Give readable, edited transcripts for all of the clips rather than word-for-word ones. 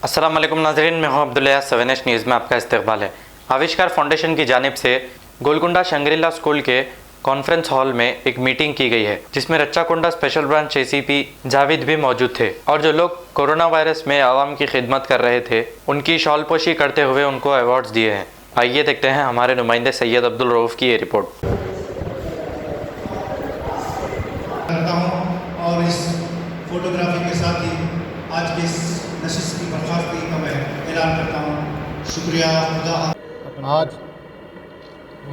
अस्सलाम वालेकुम नाज़रीन, मैं हूं अब्दुल्ला। 7H न्यूज़ में आपका इस्तकबाल है। आविष्कार फाउंडेशन की जानिब से गोलकुंडा शंग्रीला स्कूल के कॉन्फ्रेंस हॉल में एक मीटिंग की गई है, जिसमें Rachakonda special branch ACP Javed भी मौजूद थे और जो लोग कोरोना वायरस में आवाम की खिदमत कर रहे थे उनकी शॉलपोशी करते हुए उनको अवार्ड्स दिए हैं। आइए देखते हैं हमारे नुमाइंदे सैयद अब्दुल रऊफ़ की ये रिपोर्ट। करता हूँ और इस फोटोग्राफी के साथ ही आज की इस नशिस्त की बर्खास्ती का मैं ऐलान करता हूँ। शुक्रिया खुदा। आज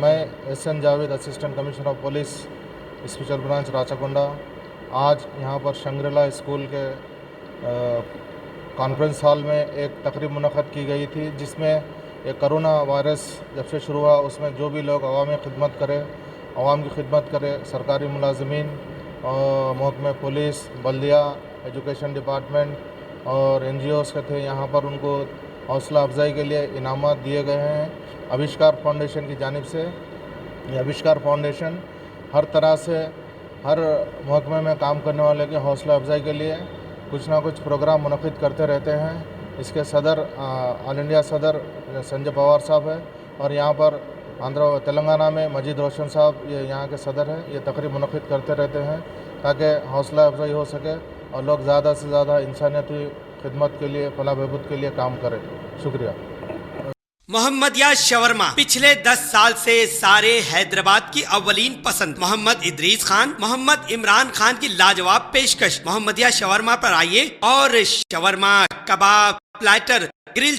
मैं SN Javed assistant commissioner of police special branch Rachakonda आज यहाँ पर शंग्रीला स्कूल के कॉन्फ्रेंस हॉल में एक तकरीब मुनक़द की गई थी, जिसमें एक कोरोना वायरस जब से शुरू हुआ उसमें जो भी लोग आवाम की खिदमत करे, सरकारी मुलाजमीन और महकमे पुलिस, बल्दिया, एजुकेशन डिपार्टमेंट और NGOs के थे, यहाँ पर उनको हौसला अफजाई के लिए इनामात दिए गए हैं आविष्कार फाउंडेशन की जानिब से। ये आविष्कार फाउंडेशन हर तरह से हर महकमे में काम करने वाले के हौसला अफजाई के लिए कुछ ना कुछ प्रोग्राम मुनक़िद करते रहते हैं। इसके सदर ऑल इंडिया सदर संजय पवार साहब है और यहाँ पर तेलंगाना में मजीद रोशन साहब ये यहाँ के सदर हैं। ये तकरीब मुनक़िद करते रहते हैं ताकि हौसला अफजाई हो सके और लोग ज़्यादा से ज़्यादा इंसानियती खिदमत के लिए, फलाह बहबूद के लिए काम करें। शुक्रिया। मोहम्मदिया शवरमा पिछले 10 साल से सारे हैदराबाद की अव्वलीन पसंद मोहम्मद इदरीस खान, मोहम्मद इमरान खान की लाजवाब पेशकश। मोहम्मदिया शवरमा पर आइए और शवरमा, कबाब, प्लेटर, ग्रिल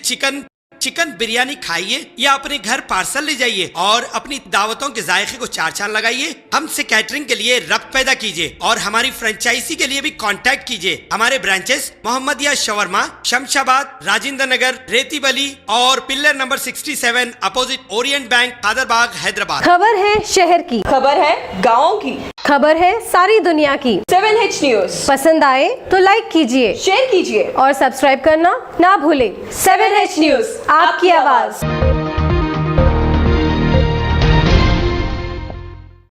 चिकन बिरयानी खाइए या अपने घर पार्सल ले जाइए और अपनी दावतों के जायके को चार चांद लगाइए। हमसे कैटरिंग के लिए रब्त पैदा कीजिए और हमारी फ्रेंचाइजी के लिए भी कांटेक्ट कीजिए। हमारे ब्रांचेस मोहम्मदिया शवरमा, शमशाबाद, राजेंद्र नगर, रेती बली और pillar number 67 opposite Orient bank, Kadarbagh, Hyderabad. खबर है शहर की, खबर है गाँव की, खबर है सारी दुनिया की। 7H न्यूज़ पसंद आए तो लाइक कीजिए, शेयर कीजिए और सब्सक्राइब करना ना भूलें। 7H न्यूज़, आपकी आवाज़।